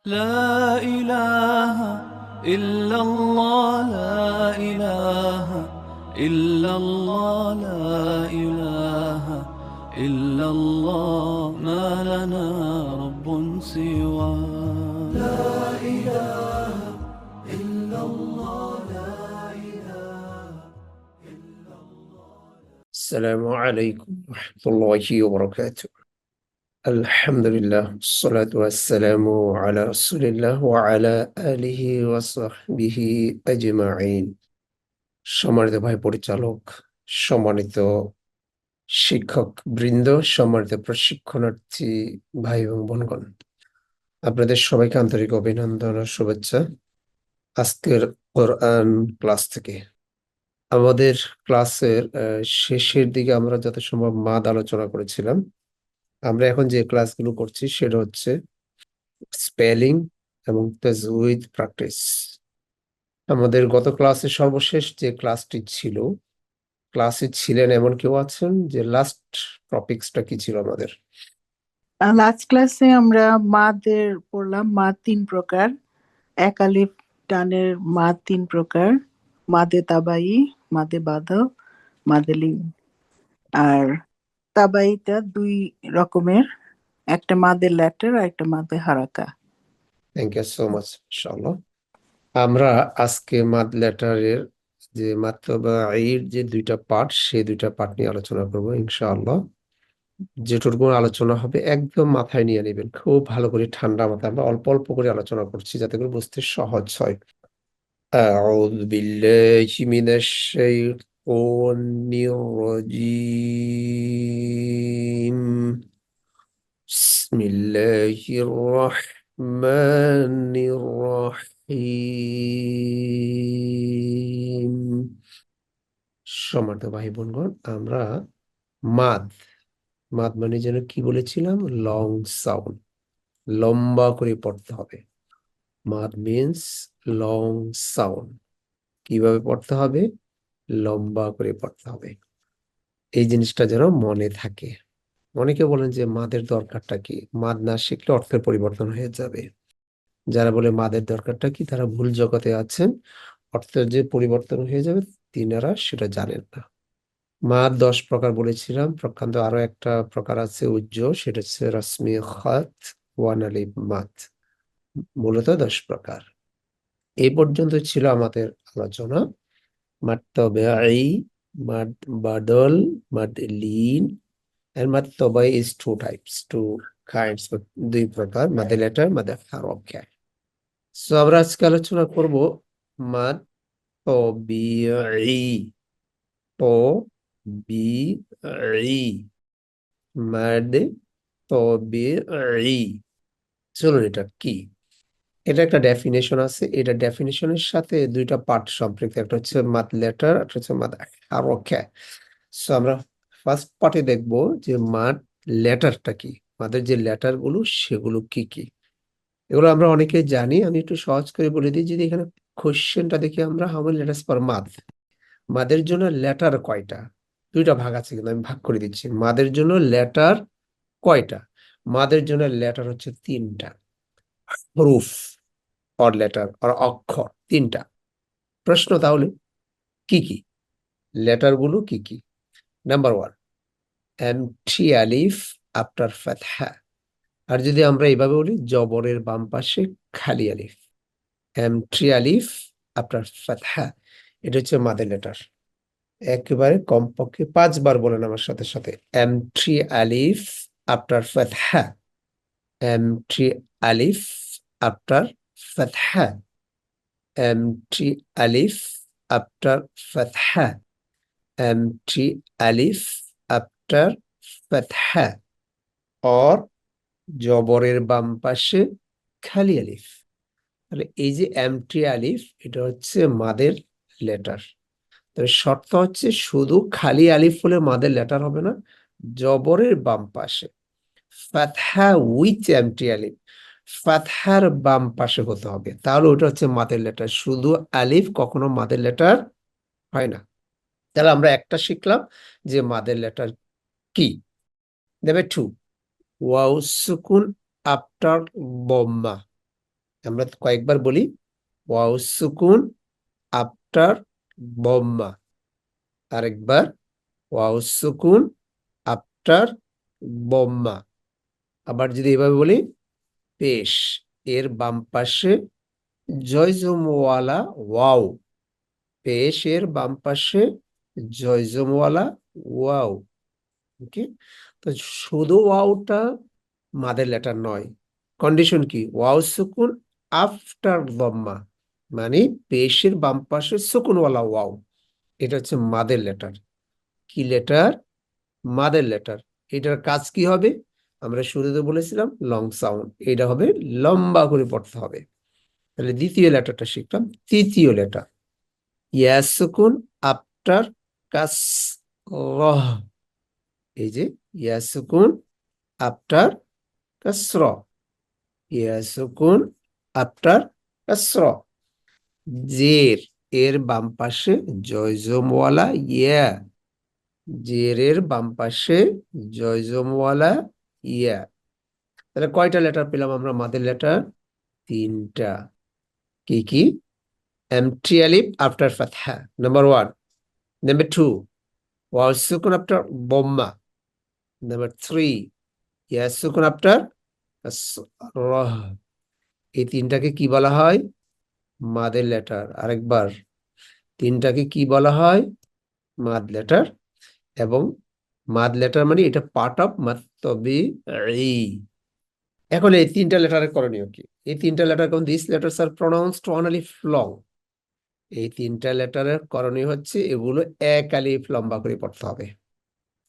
لا إله إلا الله لا إله إلا الله لا إله إلا الله ما لنا رب سوى لا إله إلا الله لا إله. السلام عليكم ورحمة الله وبركاته. الحمد لله والصلاة والسلام على رسول الله وعلى آله وصحبه أجمعين. সম্মানিত ভাই পরিচালক, সম্মানিত শিক্ষক বৃন্দ, সম্মানিত প্রশিক্ষণার্থী ভাই এবং বোনগণ, আপনাদের সবাইকে আন্তরিক অভিনন্দন ও শুভেচ্ছা আজকের কোরআন ক্লাস থেকে। আমাদের ক্লাসের শেষের দিকে আমরা যত সম্ভব মাদ আলোচনা করেছিলাম। আমরা এখন যে ক্লাসগুলো করছি সেটা হচ্ছে স্পেলিং এবং তাজউইদ প্র্যাকটিস। আমাদের গত ক্লাসে সর্বশেষ যে ক্লাসটি ছিল, ক্লাসে ছিলেন এমন কেউ আছেন যে লাস্ট টপিকসটা কি ছিল আমাদের? লাস্ট ক্লাসে আমরা মাদের পড়লাম। মাদ তিন প্রকার। এক আলিফ টানের মাদ তিন প্রকার: মাদে তাবাই, মাদে বাদা, মাদে লিন। আর তাবাইটা দুই রকমের, একটা মাদে ল্যাটার আর একটা মাদে হারাকা। Thank you so much. ইনশাআল্লাহ আমরা আজকে মাদ লেটারের যে মাতবাঈর যে দুইটা পার্ট, সেই দুইটা পার্ট নিয়ে আলোচনা করব ইনশাআল্লাহ। যেটুকু আলোচনা হবে একদম মাথায় নিয়ে নেবেন, খুব ভালো করে ঠান্ডা মাথায়। আমরা অল্প অল্প করে আলোচনা করছি যাতে করে বুঝতে সহজ হয়। أعوذ بالله من الشيطان الرجيم. بسم الله الرحمن الرحيم. সম্মানিত ভাই বোনগণ, আমরা মাদ মাদ মানে যেন কি বলেছিলাম, লং সাউন্ড, লম্বা করে পড়তে হবে। মাদ মিন্স লং সাউন্ড। কিভাবে পড়তে হবে? লম্বা করে পড়তে হবে। এই জিনিসটা যেন মনে থাকে। অনেকে বলেন যে মাদের দরকারটা কি, মাদ না শিখলে অর্থের পরিবর্তন হয়ে যাবে। যারা বলে মাদের দরকারটা কি, তারা ভুল জগতে আছেন। অর্থের যে পরিবর্তন হয়ে যাবে তিনারা সেটা জানেন না। মাদ 10 প্রকার বলেছিলাম, প্রকান্ত আরো একটা প্রকার আছে উজ্জ্ব, সেটা হচ্ছে রশ্মি খাত ওয়ানালিব মাদ। মূলত 10 প্রকার। এই পর্যন্ত ছিল আমাদের আলোচনা। মাদ তবাই, মাদ বাদল, মাদ Lin and mad tabai is two types, two kinds, দুই প্রকার, মাদে লেটার, মাদে হারকা। সো আমরা আজকে আলোচনা করব মাদ তবিঈ। তবিঈ, মাদ তবিঈ। চলুন এটা কি, এটা একটা ডেফিনেশন আছে। এটা ডেফিনেশনের সাথে দুইটা পার্ট সম্পৃক্ত, একটা হচ্ছে মাদ লেটার, একটা হচ্ছে মাদ হারকা। সো আমরা ফার্স্ট পার্টে দেখবো যে মাদ লেটারটা কি, মাদের যে লেটার গুলো সেগুলো কি কি। এগুলো আমরা অনেকে জানি, আমি একটু সহজ করে বলে দিই। যদি এখানে কোশ্চেনটা দেখি আমরা, হাউ মেনি লেটার্স পার মাদ, মাদের জন্য লেটার কয়টা। দুইটা ভাগ আছে কিন্তু আমি ভাগ করে দিচ্ছি। মাদের জন্য লেটার কয়টা? মাদের জন্য লেটার হচ্ছে তিনটা। হরুফ অর লেটার অর অক্ষর তিনটা। প্রশ্ন তাহলে কি কি লেটার গুলো কি কি? নাম্বার 1, এমটি আলিফ আফটার ফাতহা। আর যদি আমরা এইভাবে বলি, জবরের বাম পাশে খালি আলিফ, এমটি আলিফ আফটার ফাতহা, এটা হচ্ছে মাদের লেটার। একেবারে কমপক্ষে 5 বার বলেন আমার সাথে সাথে, এমটি আলিফ আফটার ফাতহা, এমটি আলিফ আফটার ফাতহা, এমটি আলিফ আফটার ফাতহা, এমটি আলিফ আফটার ফাতহা। और জবরের বাম পাশে খালি আলিফ। তাহলে এই যে এমটি আলিফ, এটা হচ্ছে মাদের লেটার। তবে শর্ত হচ্ছে শুধু খালি আলিফ হলে মাদের লেটার হবে না, জবরের বাম পাশে ফাতহা উইথ এমটি আলিফ, ফাতহার বাম পাশে হতে হবে, তাহলে ওটা হচ্ছে মাদের লেটার। শুধু আলিফ কখনো মাদের লেটার হয় না। তাহলে আমরা একটা শিখলাম যে মাদের লেটার কি। দেবে 2, ওয়াও সুকুন আফটার বম্মা। আমরা কয়েকবার বলি ওয়াও সুকুন আফটার বম্মা, আরেকবার ওয়াও সুকুন আফটার বম্মা। আবার যদি এভাবে বলি পেশ এর বাম পাশে জয়জমওয়ালা ওয়াও, পেশ এর বাম পাশে জয়জমওয়ালা ওয়াও। ওকে, তো শুধু ওয়াওটা মাদের লেটার নয়, কন্ডিশন কি ওয়াও সুকুন আফটার দম্মা, মানে পেশের বাম পাশে সুকুনওয়ালা ওয়াও, এটা হচ্ছে মাদের লেটার। কি লেটার? মাদের লেটার। এটার কাজ কি হবে? আমরা শুরুতে বলেছিলাম লং সাউন্ড, এটা হবে লম্বা করে পড়তে হবে। তাহলে দ্বিতীয় লেটারটা শিখলাম। তৃতীয় লেটার ইয়া সুকুন আফটার কাস রহ, এই যে ইয়া সুকুন আফটার কাসর, ইয়া সুকুন আফটার কাসর। জের এর বাম পাশে জয়জমওয়ালা ইয়া, জেরের বাম পাশে জয়জমওয়ালা ইয়া। তাহলে কয়টা লেটার পেলাম আমরা মাদের লেটার? তিনটা। কি কি? এমটি আলিফ আফটার ফাতহা, নাম্বার 1। নাম্বার 2 ওয়াও সুকুন আফটার বম্মা। নাম্বার 3 ইয়া সুকুন আফটার রহ। এই তিনটাকে কি বলা হয়? মাদের লেটার। আরেকবার, তিনটাকে কি বলা হয়? মাদ লেটার। এবং মাদ লেটার মানে এটা পার্ট অফ মাদ তবিঈ। এখন এই তিনটা লেটারের করণীয় কি? এই তিনটা লেটার কোন this letters are pronounced one আলিফ লং। এই তিনটা লেটারের করণীয় হচ্ছে এগুলো এক আলিফ লম্বা করে পড়তে হবে।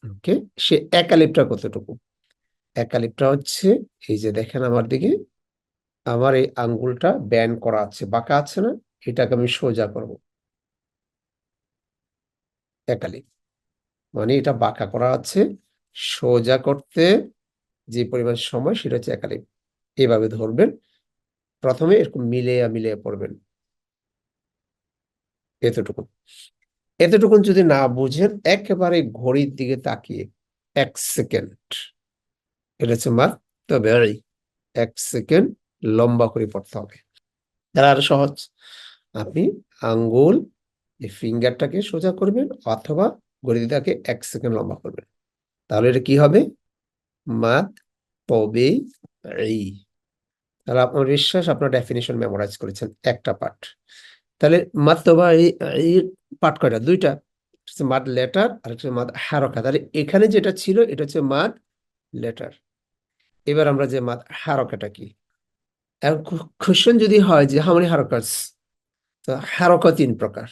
ওকে, সে এক আলিফটা কতটুকু? এক আলিফটা হচ্ছে এই যে দেখেন আমার দিকে, আমার এই আঙ্গুলটা ব্যান্ড করা আছে, বাঁকা আছে না, এটাকে আমি সোজা করব। এক আলিফ মানে এটা বাঁকা করা আছে, সোজা করতে যে পরিমাণ সময় সেটা হচ্ছে এক আলিফ। এভাবে ধরবেন, প্রথমে এরকম মিলিয়ে মিলিয়ে পড়বেন এতটুকু। এতটুকু যদি না বুঝেন একেবারে ঘড়ির দিকে তাকিয়ে 1 সেকেন্ড, এটা হচ্ছে মাদ তবিঈ, 1 সেকেন্ড লম্বা করে পড়তে হবে। তাহলে আরো সহজ, আপনি আঙ্গুল এই ফিঙ্গারটাকে সোজা করবেন অথবা ঘড়িটাকে 1 সেকেন্ড লম্বা করবেন, তাহলে এটা কি হবে? মাদ তবিঈ। তাহলে আপনার বিশ্বাস আপনার ডেফিনিশন মেমোরাইজ করেছেন একটা পার্ট। তাহলে মাদ তবিঈ পার্ট কয়টা? দুইটা, মাদ লেটার আর একটা মাদ হারকা। তাহলে এখানে যেটা ছিল এটা হচ্ছে মাদ লেটার। এবার আমরা যে মাদ হারকাটা কি, কোশ্চেন যদি হয় যে হাউ মেনি হারকাটস, তো হারকা 3 প্রকার।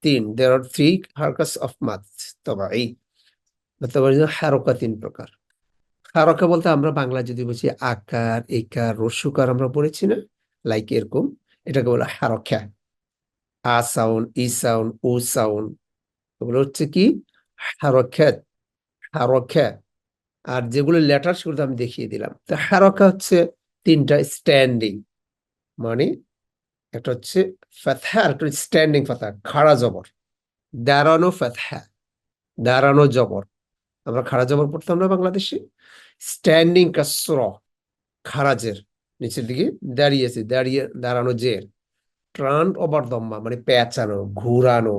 দেয়ার আর 3 হারকাটস অফ মাদ তবিঈ। হারকা 3 প্রকার। হারকা বলতে আমরা বাংলা যদি বলছি আকার, একার, রস্যকার আমরা পড়েছি না, লাইক এরকম, এটাকে বলে হারকা। আ সাউন্ড, ই সাউন্ড, ও সাউন্ড, ওগুলো হচ্ছে কি হারকাত, হারকা। আর যেগুলো লেটার সেগুলো তো আমি দেখিয়ে দিলাম। তো হারকা হচ্ছে 3টা স্ট্যান্ডিং, মানে একটা হচ্ছে ফাতহা আর একটা স্ট্যান্ডিং ফাতহা, খাড়া জবর, দাঁড়ানো ফাতহা, দাঁড়ানো জবর। আমরা খাড়া জবর পড়তাম না বাংলাদেশে। স্ট্যান্ডিং কাসর, খারাজের নিচের দিকে দাঁড়িয়েছে, দাঁড়িয়ে দাঁড়ানো জের। ট্রান ওভার দম্মা মানে পেঁচানো, ঘুরানো,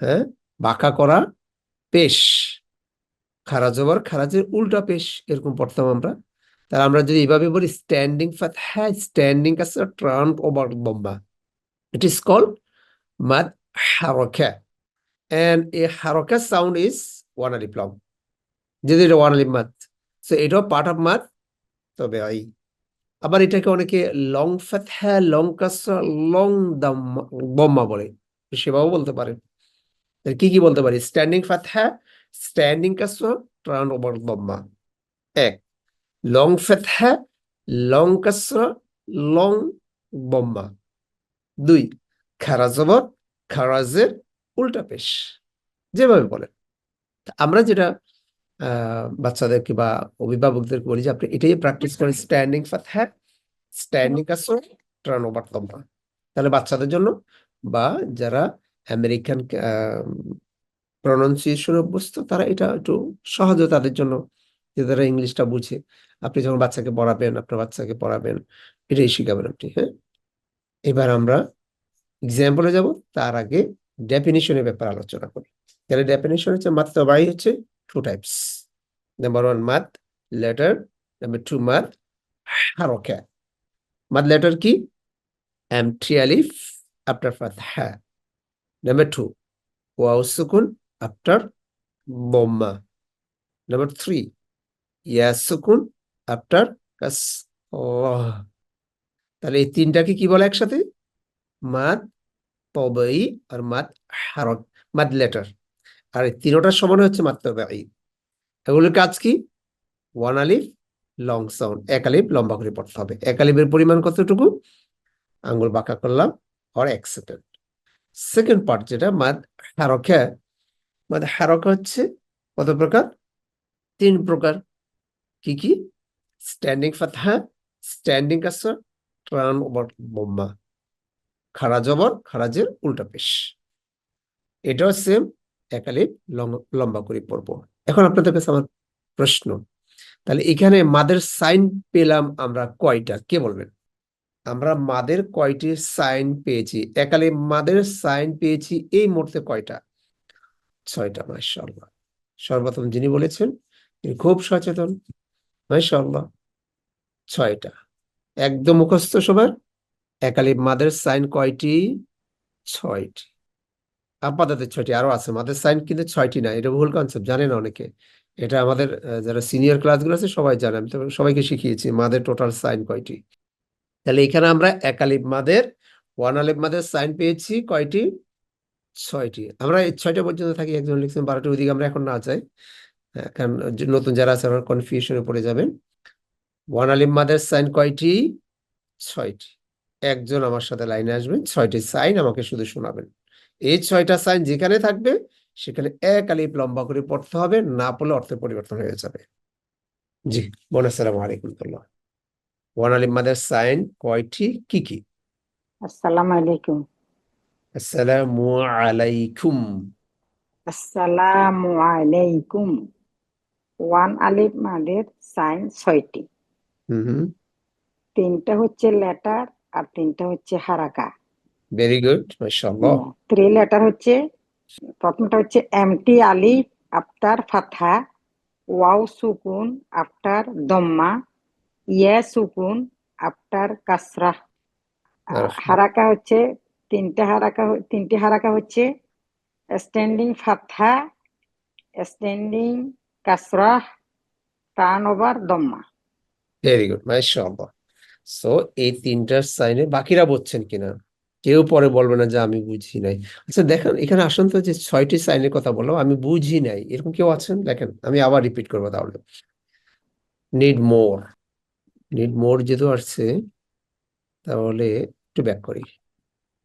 হ্যাঁ, বাঁকা করা পেশ, খারা জবর খারাজের উল্টা পেশ, এরকম পড়তাম আমরা। তাহলে আমরা যদি এইভাবে বলি স্ট্যান্ডিং ফাতহা, স্ট্যান্ডিং কাসর, ট্রান ওভার দম্মা, it is called mad haraka, and a haraka sound is one alif long, যদি এটা ওয়ান আলিফ মাদ, সো এটাও পার্ট অফ মাদ তবিঈ। আবার এটাকে অনেকে লং ফাতহা, লং কাসরা, লং দম্মা বলে, সেভাবেও বলতে পারেন। কি কি বলতে পারি? স্ট্যান্ডিং ফাতহা, স্ট্যান্ডিং কাসরা, টার্ন ওভার দম্মা, এক। লং ফাতহা, লং কাসরা, লং দম্মা, 2। খারা জবর, খারাজের উল্টা পেশ, যেভাবে বলেন। আমরা যেটা বাচ্চাদেরকে বা অভিভাবকদেরকে বলি যে আপনি এটাই প্র্যাকটিস করেন, স্ট্যান্ডিং ফাতহা, স্ট্যান্ডিং কাসর, টার্ন ওভার দম্মা। তাহলে বাচ্চাদের জন্য বা যারা আমেরিকান প্রনাউন্সিয়েশন অভ্যস্ত তারা এটা একটু সহজ তাদের জন্য, যে তারা ইংলিশটা বুঝে। আপনি যখন বাচ্চাকে পড়াবেন, আপনার বাচ্চাকে পড়াবেন, এটাই শিখাবেন আপনি, হ্যাঁ। এবার আমরা এক্সাম্পলে যাব, তার আগে ডেফিনিশনের ব্যাপারে আলোচনা করি। তাহলে ডেফিনিশন হচ্ছে মাদ তবাই হচ্ছে টু টাইপস। নাম্বার ওয়ান মাদ লেটার, নাম্বার টু মাদ হারকা। মাদ লেটার কি? এমটি আলিফ আফটার ফাতহা। নাম্বার টু ওয়াও সুকুন আফটার ضمة. নাম্বার থ্রি ইয়া সুকুন আফটার কাসরাহ। তাহলে এই তিনটাকে কি বলে একসাথে? মাদ তবাই আর মাদ হারক, মাদ লেটার। আর এই তিনোটার সমান হচ্ছে মাদ তবাই। এগুলোর কাজ কি? ওয়ান আলিফ লং সাউন্ড, এক আলিফ লম্বা করে পড়তে হবে। এক আলিফের পরিমাণ কতটুকু? আঙ্গুল বাঁকা করলাম, আর 1 সেকেন্ড। সেকেন্ড পার্ট যেটা মাদ হারকা, মাদ হারকা হচ্ছে কত প্রকার? 3 প্রকার। কি কি? স্ট্যান্ডিং ফাতহা, স্ট্যান্ডিং কাসরা, টার্ন ওভার বোম্মা। খাড়া জবর, খাড়া জের, উল্টা পেশ। এটাও সেম, এক আলিফ লম্বা করে পড়বো। এখন আপনাদের কাছে আমার প্রশ্ন, তাহলে এখানে মাদের সাইন পেলাম আমরা কয়টা? কে বলবেন? আমরা মাদের কয়টি সাইন পেয়েছি? এক আলিফ মাদের সাইন পেয়েছি এই মুহূর্তে কয়টা? 6টা। মাশাআল্লাহ। সর্বপ্রথম যিনি বলেছেন তিনি খুব সচেতন। মাশাআল্লাহ, 6টা একদম মুখস্থ সবার। এক আলিফ মাদের সাইন কয়টি? 6টি। আপাতত 6টি, আরো আছে মাদের সাইন, কিন্তু 6টি না। এটা ভুল কনসেপ্ট, জানেন অনেকে। এটা আমাদের যারা সিনিয়র ক্লাসগুলো আছে সবাই জানে, আমি তো সবাইকে শিখিয়েছি মাদের টোটাল সাইন কয়টি। তাহলে এখানে আমরা এক আলিফ মাদের, ওয়ান আলিফ মাদের সাইন পেয়েছি কয়টি? 6টি। আমরা এই 6টা পর্যন্ত থাকি, একজন লিখছেন 12টি, ওইদিকে আমরা এখন না যাই। কারণ নতুন যারা আছে আমরা কনফিউশনে পড়ে যাবেন। ওয়ান আলিফ মাদের সাইন কয়টি? 6টি। একজন আমার সাথে লাইনে আসবেন, 6টি সাইন আমাকে শুধু শোনাবেন। এই 6টা সাইন যেখানে থাকবে সেখানে এক আলিফ লম্বা করে পড়তে হবে, না পড়লে অর্থের পরিবর্তন হয়ে যাবে। জি বোন, আসসালামু আলাইকুম। ওয়ান আলিফ মাদের সাইন কয়টি, কি কি? আসসালামু আলাইকুম। আসসালামু আলাইকুম। আসসালামু আলাইকুম। ওয়ান আলিফ মাদের সাইন 6টি। হুম, 3টা হচ্ছে লেটার আর 3টা হচ্ছে হারাকা। ভেরি গুড, মাশাআল্লাহ। 3 লেটার হচ্ছে, প্রথমটা হচ্ছে এমটি আলিফ আফটার ফাতহা, ওয়াও সুকুন আফটার দম্মা, ইয়া সুকুন আফটার কাসরা। হারাকা হচ্ছে তিনটি হারাকা হচ্ছে স্ট্যান্ডিং ফাতহা, স্ট্যান্ডিং কাসরাহ, টার্ন ওভার দম্মা। ভেরি গুড, মাশাআল্লাহ। সো এই তিনটার সাইনে বাকিরা বুঝছেন কিনা? কেউ পরে বলবে না যে আমি বুঝি নাই। আচ্ছা দেখেন, এখানে আসুন তো, যে 6টি সাইনের কথা বললাম আমি বুঝি নাই, এরকম কেউ আছেন? দেখেন আমি আবার রিপিট করবো তাহলে। নিড মোর, নিড মোর যেহেতু আসছে, তাহলে একটু ব্যাক করি।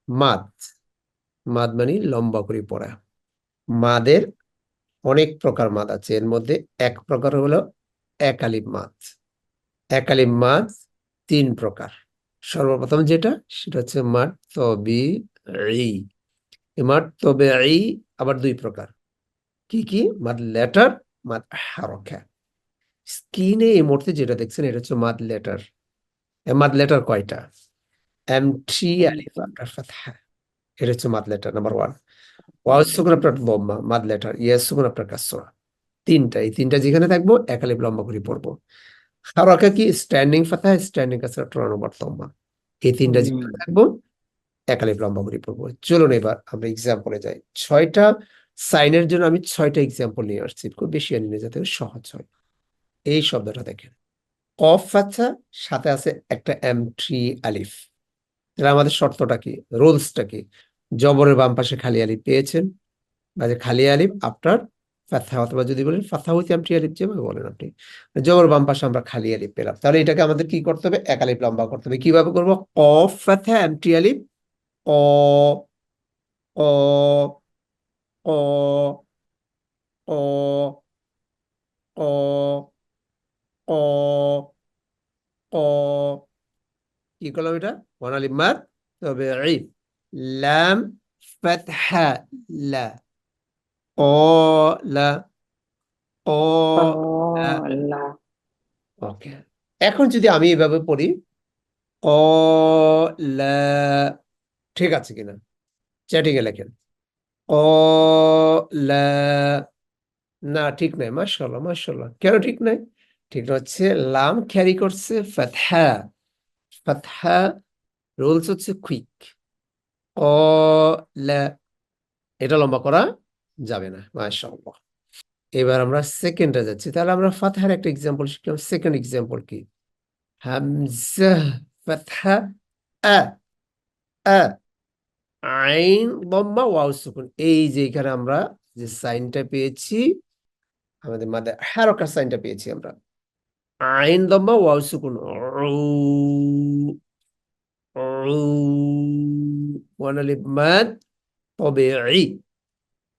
মাদ, মাদ মানে লম্বা করে পড়া। মাদের অনেক প্রকার মাদ আছে, এর মধ্যে এক প্রকার হলো এক আলিফ মাদ। এক আলিফ মাদ 3 প্রকার। সর্বপ্রথম যেটা, সেটা হচ্ছে মাদ তবিঈ। এই মাদ তবিঈ আবার 2 প্রকার। কি কি? মাদ লেটার, মাদ হারকা। স্ক্রিনে এই মুহূর্তে যেটা দেখছেন এটা হচ্ছে মাদ লেটার। মাদ লেটার কয়টা? এমটি আলিফ আফটার ফাতহা, এটা হচ্ছে মাদ লেটার নাম্বার 1। ওয়াও সুকুন আফটার দম্মা, মাদ লেটার। ইয়া সুকুন আফটার কাসরা। 3টা, এই 3টা যেখানে থাকবো এক আলিফ লম্বা করে পড়বো। হারকা কি? স্ট্যান্ডিং ফাতহা, স্ট্যান্ডিং কাসরা, টার্ন ওভার দম্মা। এই 3টা যেখানে থাকবো এক আলিফ লম্বা করে পড়বো। চলুন এবার আমরা এক্সাম্পলে যাই। 6টা সাইনের জন্য আমি 6টা এক্সাম্পল নিয়ে আসছি, খুব বেশি আনিনি যাতে সহজ হয়। এই শব্দটা দেখেন, কফ ফাতহা, সাথে আছে একটা এমটি আলিফ। তাহলে আমাদের শর্তটা কি, রুলসটা কি? জবরের বাম পাশে খালি আলিফ পেয়েছেন, বা যে খালি আলিফ আফটার ফাতহা, অথবা যদি বলেন ফাতহা উইথ এমটি আলিফ, যেভাবে বলেন আপনি। জবর বাম পাশে আমরা খালি আলিফ পেলাম, তাহলে এটাকে আমাদের কি করতে হবে? এক আলিফ লম্বা করতে হবে। কিভাবে করবো? কফ ফাতহা এমটি আলিফ, ক ক ক ক ক ক ক। কি করলাম এটা? ওয়ান আলিফ মাদ তবে লাম ফাতহা লা, লা, লা। লা। ওকে, এখন যদি আমি এভাবে পড়ি, লা, ঠিক আছে কিনা চ্যাটিং এ লেখেন কলা না ঠিক নাই মাশাআল্লাহ মাশাআল্লাহ কেন ঠিক নাই ঠিক হচ্ছে লাম ক্যারি করছে ফাতহা ফাতহা রুলস হচ্ছে কুইক কলা এটা লম্বা করা যাবে না মাশাআল্লাহ এবার আমরা সেকেন্ডে যাচ্ছি তাহলে আমরা ফাতহার একটা এক্সাম্পল শিখলাম সেকেন্ড এক্সাম্পল কি হামজা ফাতহা আ আ আইন লম্বা ওয়াও সুকুন এই যে এখানে আমরা যে সাইনটা পেয়েছি আমাদের মাঝে হারকার সাইনটা পেয়েছি আমরা আইন লম্বা ওয়াও সুকুন ওয়ানালিফ মাদ طبيعي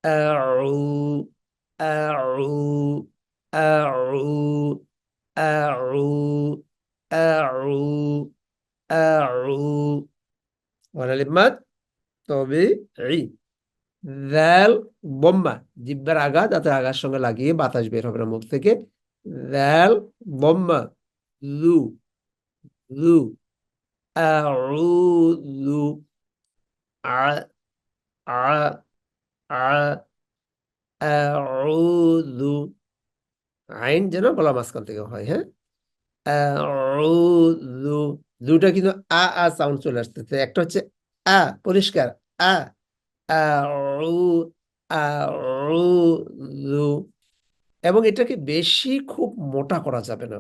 أعو أعو أعو أعو أعو أعو ওয়ানালিফ মাদ طبيعي ذال ضمة জিহ্বার আগা দাঁতের আগার সঙ্গে লাগিয়ে বাতাস বের হবে না মুখ থেকে ذال ضمة ذو ذو أعوذ ع ع ع أعوذ আইন যেন গলা মাঝখান থেকে হয় হ্যাঁ আউযু দুটা কিন্তু আ সাউন্ড চলে আসতেছে একটা হচ্ছে আ পরিষ্কার আ আউ আউযু এবং এটাকে বেশি খুব মোটা করা যাবে না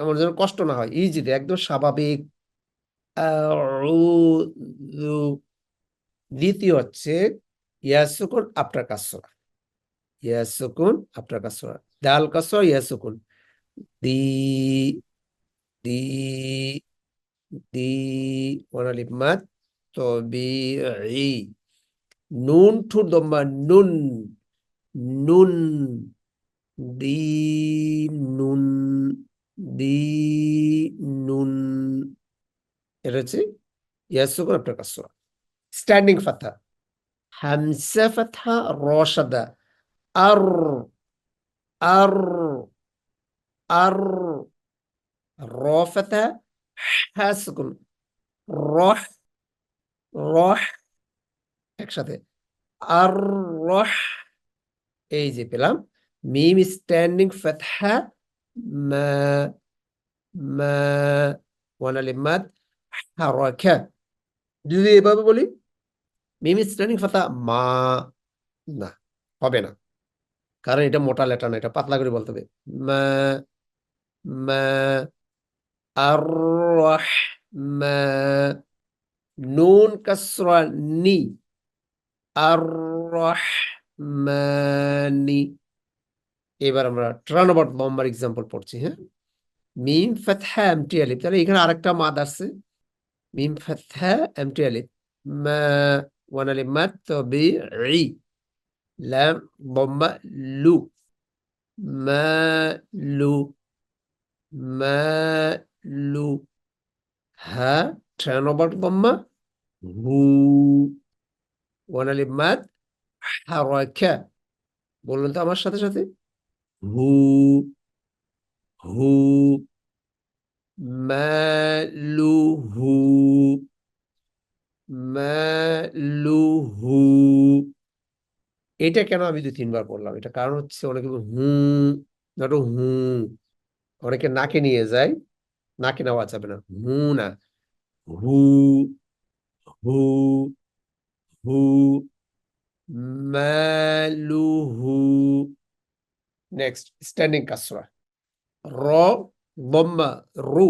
এমন যেন কষ্ট না হয় ইজিলি একদম স্বাভাবিক আউযু দ্বিতীয় হচ্ছে ইয়া সুকুন আফটার কাসরা ইয়া সুকুন আফটার কাসরা দাল কাসরা ইয়া সুকুন দি দি দি ওয়ানালিফ মাদ তবিঈ নুন ঠুর দম্মা নুন নুন দি নুন দি নুন এটা হচ্ছে ইয়া সুকুন আফটার কাসরা স্ট্যান্ডিং ফাতহা হামজা ফাতহা র শাদা আর আর আর র ফাতহা হা সুকুন রহ রহ একসাথে আর রহ এই যে পেলাম মিম স্ট্যান্ডিং ফাতহা মা মা ওয়ানালিফ মাদ হারাকা যদি এভাবে বলি মিম স্ট্যান্ডিং ফাতহা মা না হবে না কারণ এটা মোটা লেটার না এটা পাতলা করে বলতে হবে মা মা আর মা নুন কাসরা নি আর রহমানি এবার আমরা টার্নওভার লম্বার এক্সাম্পল পড়ছি হ্যাঁ মিম ফাতহা এমটি আলিফ তাহলে এখানে আরেকটা মাদ আছে মিম ফাতহা এমটি আলিফ মা ওয়ানালিফ মাদ তবিঈ লাম দম্মা লু মালু মালু হা টার্নওভার দম্মা হু ওয়ানালিফ মাদ হারাকা বলুন তো আমার সাথে সাথে হু হু মালুহু মালুহু এটা কেন আমি 2-3 বার বললাম এটা কারণ হচ্ছে অনেকে নট হু অনেকে নাকে নিয়ে যায় নাকে নেওয়া যাবে না হু না হু হু হু মালুহু নেক্সট স্ট্যান্ডিং কাসরা র বম্মা রু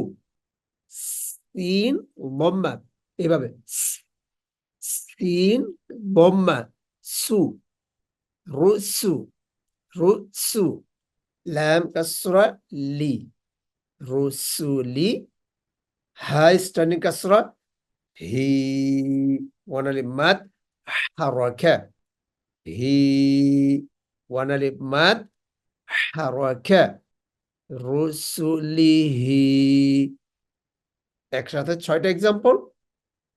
সিন বম্মা এভাবে সিন বম্মা সু রুসু রুসু লাম কাসরা লি রুসুলি হাই স্ট্যান্ডিং কাসরা হি ওয়ানালিফ মাদ হারাকা হি ওয়ানালিফ মাদ হারাকা রুসুলিহি একসাথে 6টা এক্সাম্পল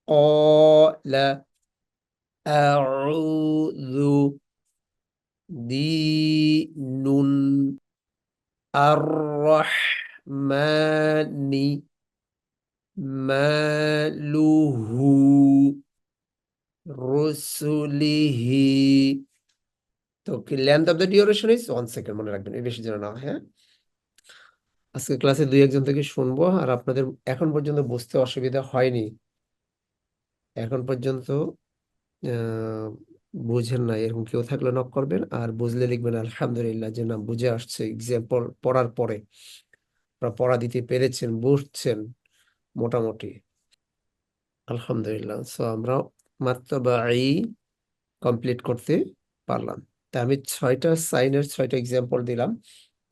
ক্বালা আউযু দীনুন আর-রাহমানি মালুহু রুসুলিহি। তো length of the duration is 1 second, মনে রাখবেন, এই বেশি যেন না হয়, হ্যাঁ। আজকে ক্লাসে 2-1 থেকে শুনবো, আর আপনাদের এখন পর্যন্ত বুঝতে অসুবিধা হয়নি, এখন পর্যন্ত আহ বুঝেন না এরকম কেউ থাকলে নক করবেন, আর বুঝলে লিখবেন আলহামদুলিল্লাহ, যে না বুঝে আসছে এক্সাম্পল পড়ার পরে আপনারা পড়া দিতে পেরেছেন, বুঝছেন মোটামুটি, আলহামদুলিল্লাহ। সো আমরা মাত্র বাই কমপ্লিট করতে পারলাম। তা আমি 6টা সাইনের 6টা এক্সাম্পল দিলাম।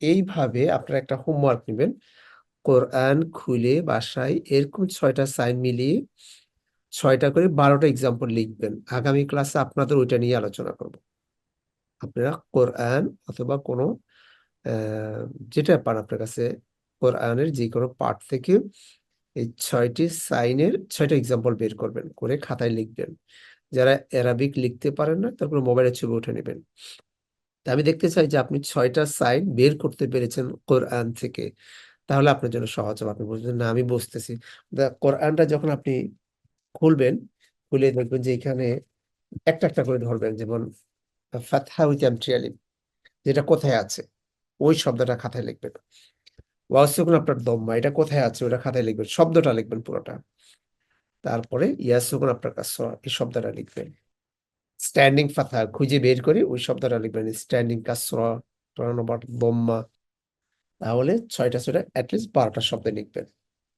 এইভাবে আপনারা একটা হোমওয়ার্ক নেবেন, কোরআন খুলে বাসায় এরকম 6টা সাইন মিলিয়ে 6টা করে 12টা এক্সাম্পল লিখবেন। আগামী ক্লাসে আপনাদের ওইটা নিয়ে আলোচনা করব। আপনারা কোরআন অথবা কোনো আহ, যেটা পান আপনার কাছে, কোরআনের যে কোনো পার্ট থেকে এই 6টি সাইনের 6টা এক্সাম্পল বের করবেন, করে খাতায় লিখবেন। যারা অ্যারাবিক লিখতে পারেন না, তারপর মোবাইলের ছবি উঠে নেবেন। তা আমি দেখতে চাই যে আপনি 6টা সাইন বের করতে পেরেছেন কোরআন থেকে, তাহলে আপনার জন্য সহজ হবে। আপনি বুঝবেন না আমি বুঝতেছি। কোরআনটা যখন আপনি খুলবেন, খুলে দেখবেন যে এখানে একটা একটা করে ধরবেন, যেমন ফাতহা উইথ এমটি আলিফ, যেটা কোথায় আছে ওই শব্দটা খাতায় লিখবেন। ওয়াও সুকুন আপনার দম্মা, এটা কোথায় আছে ওটা খাতায় লিখবেন, শব্দটা লিখবেন পুরোটা। তারপরে ইয়া সুকুন আপনার কাসরা, এই শব্দটা লিখবেন। স্ট্যান্ডিং ফাতহা খুঁজে বের করে ওই শব্দটা লিখবেন, স্ট্যান্ডিং কাসরা দম্মা। তাহলে 6টা অ্যাটলিস্ট 12টা শব্দ লিখবেন,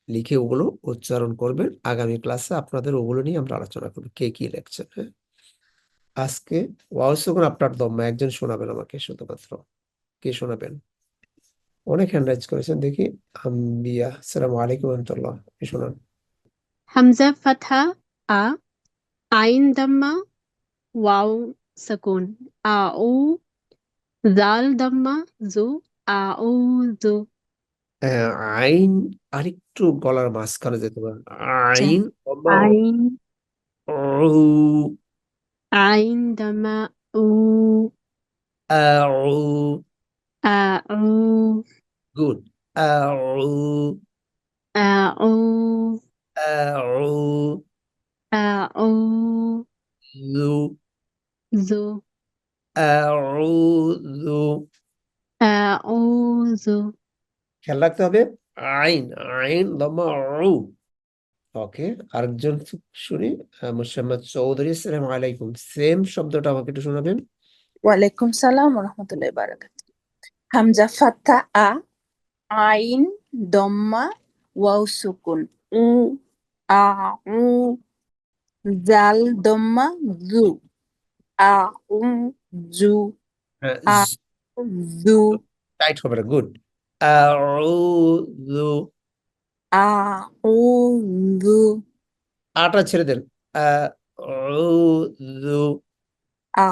লিখে ওগুলো উচ্চারণ করবেন। আগামী ক্লাসে আপনাদের ওগুলো নিয়ে আমরা আলোচনা করবো, কে কি লিখছেন, হ্যাঁ। আজকে ওয়াও সুকুন আপনার দম্মা একজন শোনাবেন আমাকে, শুধুমাত্র। কে শোনাবেন? অনেক হ্যান্ড রাইজ করেছেন, দেখি। আম্বিয়া, আসসালামু আলাইকুম রহমতুল্লাহ, কি শোনান? হামজা ফাথা আ, আইন দাম্মা, ওয়াও সাকুন আউ, জাল দাম্মা জু, আউযু। আইন আরেকটু গলার মাঝখানে যেতে পারেন, আচ্ছা, আইন দম্মা, আইন, উ, আইন দাম্মা উ, আউ, আউ, গুড, আউ, আউ, আউ, আউ, জু, জু, আউযু। আউযু। খেয়াল রাখতে হবে, আইন, আইন দম্মা উ। ওকে, আরেকজন শুনি, মোহাম্মদ চৌধুরী, আসসালামু আলাইকুম, সেম শব্দটা আমাকে একটু শোনাবেন। ওয়ালাইকুম সালাম রহমতুল্লাহ বারাকাত। হামজা ফাতহা আ, আইন দম্মা, ওয়াও সুকুন উ, আ উ, জাল দম্মা জু, আ উ, জু, আ জু, টাইট হবে না, গুড, আউযু। আ উ, জু, আটা ছেড়ে দেন, আউযু। আ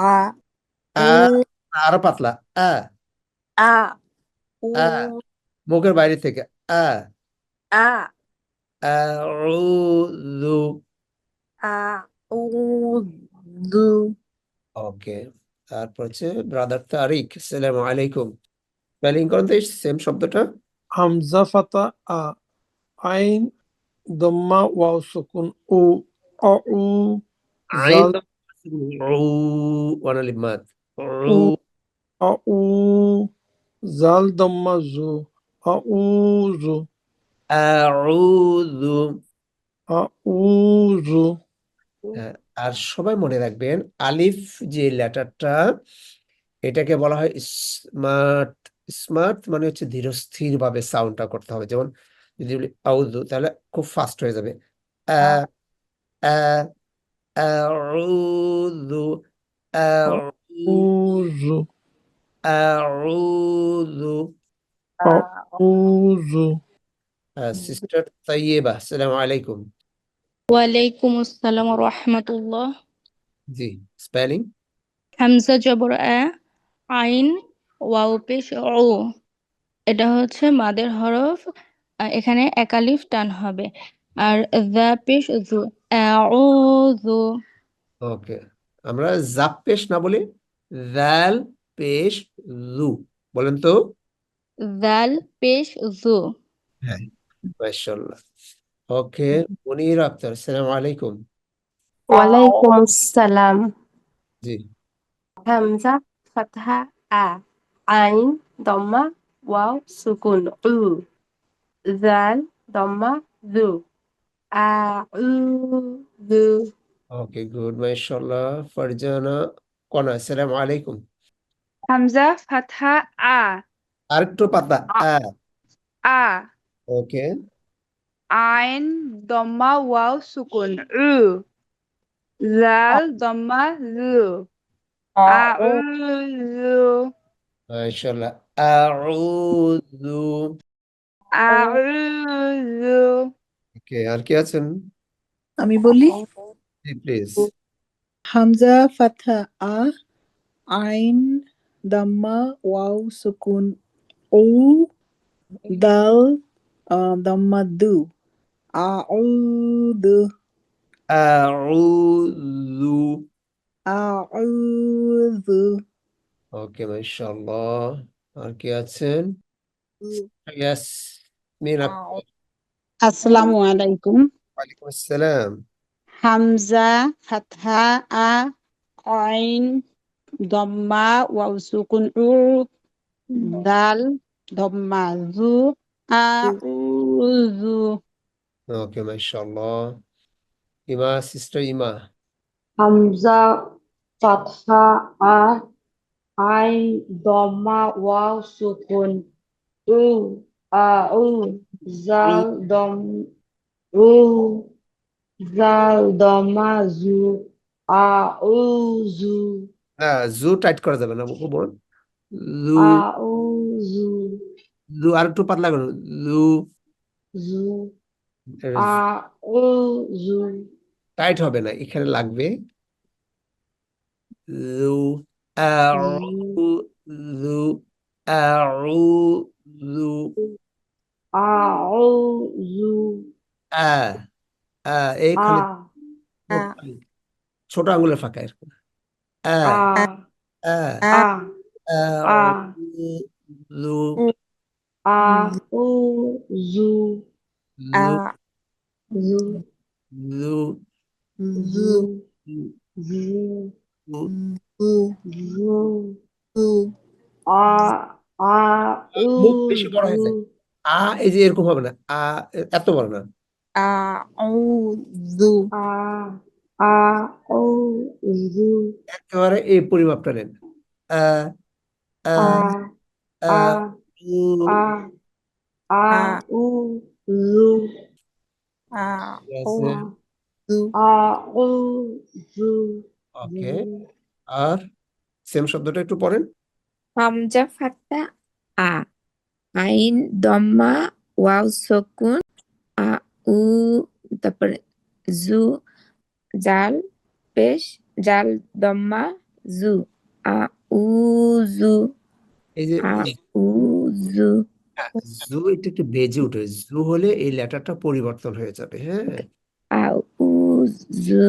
আ, উ, আরো পাতলা, আ, আ উ, আ, মুখের বাইরে থেকে, আ, আ আউযু। আ উ, জু। ওকে, তারপর হচ্ছে ব্রাদার তারিক, আসসালামু আলাইকুম, স্পেলিং করেন তো সেম শব্দটা। হামজা ফাতা আ, আইন দম্মা ওয়াও সুকুন উ, অউ, আইন জাল উ, ওয়ানালিফ মাদ, উ, উ, অউ, জাল দম্মা জু, আউযু, আউযু। আউযু। হ্যাঁ, আর সবাই মনে রাখবেন, আলিফ যে লেটারটা, এটাকে বলা হয় স্মার্ট। স্মার্ট মানে হচ্ছে ধীরস্থির ভাবে সাউন্ডটা করতে হবে। যেমন যদি বলি আউযু, তাহলে খুব ফাস্ট হয়ে যাবে, আ, আ, আউযু, আউযু, আউযু, আউযু। আউযু। সিস্টার তাইয়েবা, আসসালামু আলাইকুম, ওয়ালাইকুম আসসালাম রহমতুল্লাহ। জি, স্পেলিং। হামজা জবর আ, আইন ওয়াও পেশ ও, এটা হচ্ছে মাদের হরফ। এখানে একালিফ টান হবে। আর যা পেশ জু, আউযু। ওকে, আমরা জাপ পেশ না বলে জাল পেশ জু বলেন তো। জাল পেশ জু। হ্যাঁ, মাশাআল্লাহ। ওকে, মুনির আক্তার, আসসালামু আলাইকুম, ওয়ালাইকুম আসসালাম। জি হামজা ফাতহা আ, আইন দম্মা ওয়াও সুকুন উ, জাল দম্মা জু, আউযু। ওকে গুড মাশাআল্লাহ। ফারজানা কনা আসসালামু আলাইকুম। হামজা ফাতহা আ, আরেকটু পাতলা আ। আ, ওকে আইন দম্মা ওয়াও সুকুন উ, জাল দম্মা জু, আউযু, মাশাআল্লাহ। আউযু। আউযু। ওকে আর কি আছেন? আমি বলি জি প্লিজ। হামজা ফাতহা আ, আইন দাম্মা ওয়াও সুকুন উ, দাল দাম্মা দু, আউদু আউযু। আউযু। ওকে মাশাআল্লাহ। আর কি আছেন? ইয়াস মিন আপনি। আসসালামু আলাইকুম। ওয়ালাইকুম আসসালাম। হামজা ফাতহা আ, আইন দম্মা ওয়াও সুকুন উ, দাল দম্মা জু, আউযু। ওকে মাশাআল্লাহ। ইমা সিস্টার ইমা। হামজা ফাতহা আ, আইন দম্মা ওয়াও সুকুন উ, আউ, জাল দম উ, জাল দম্মা জু, আউযু, না জু টাইট করা যাবে না বোন। জু। আউযু, জু আর একটু পাতলা করুন। জু। জু, আউযু, টাইট হবে না, এখানে লাগবে। জু। আউযু। আউযু। আউযু, আ। আ এইখানে আ ছোট আঙ্গুলের ফাঁকা এরকম। আ। আ, আ। আ, আ, আউযু। আউযু, আ জু। জু, জু। জু, জু। জু, জু। জু, জু। আ, মুখ বেশি বড় হয়ে আউযু, যায়। আ এই যে এরকম হবে না। আ এত বড় না। আউযু আ, আউযু, একেবারে এই পরিমাপটা নেন। আ। আ। আ, আ। আ, উ। আ, আ আউযু, ঠিক আছে। আউযু, ওকে আর সেম শব্দটা একটু পড়েন। হামজা ফাতহা আ, আইন দম্মা ওয়াও সুকুন আ উ, তারপরে জু, জাল পেশ, জাল দম্মা জু, আউযু, এই যে আউযু। জু এটা একটু বেজে উঠে, জু হলে এই লেটারটা পরিবর্তন হয়ে যাবে। হ্যাঁ আউযু।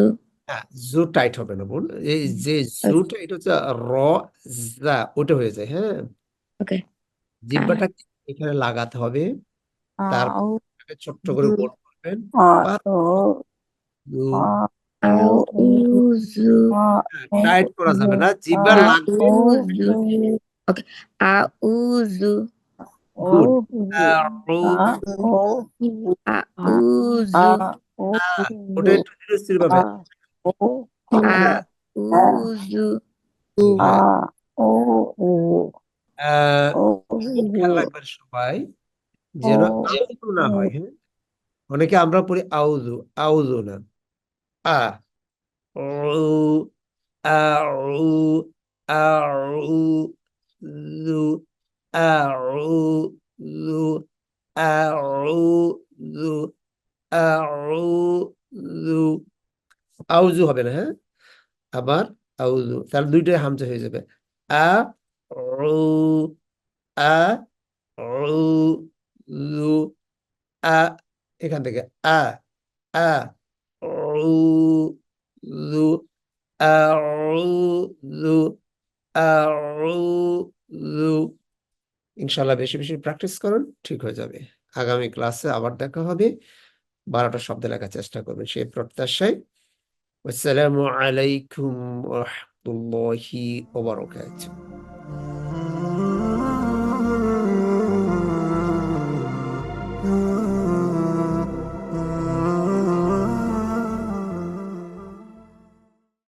হ্যাঁ, জু টাইট হবে না বোন। এই যে জুটা এটা হচ্ছে র জা ওটা হয়ে যায়। হ্যাঁ ওকে জিহ্বাটা এখানে লাগাতে হবে, তারপর এটাকে ছোট্ট করে গোল করবেন। জু। আউযু। টাইট করা যাবে না, জিহ্বা লাগবে। আউযু। ওকে আউযু। গুড। আউযু। ওটা একটু ধীরে স্থির ভাবে। আউযু। খুব খেয়াল রাখবেন সবাই যেন আউযু না হয়। হ্যাঁ অনেকে আমরা পড়ি আউযু, আউযু না। আ উ, আউ, আউ, জু, আউ, জু, আউ, জু, আউ, জু। আউযু হবে না। হ্যাঁ আবার আউযু, তাহলে দুইটাই হামজা হয়ে যাবে। আ উ, আ উ, জু, আ এখান থেকে আ আ উ, জু, আউযু, আউযু। ইনশাল্লাহ বেশি বেশি প্র্যাকটিস করুন, ঠিক হয়ে যাবে। আগামী ক্লাসে আবার দেখা হবে। 12টা শব্দ লেখার চেষ্টা করবেন সেই প্রত্যাশায় আসসালামু আলাইকুম ওয়া রাহমাতুল্লাহি ওয়া বারাকাতুহু।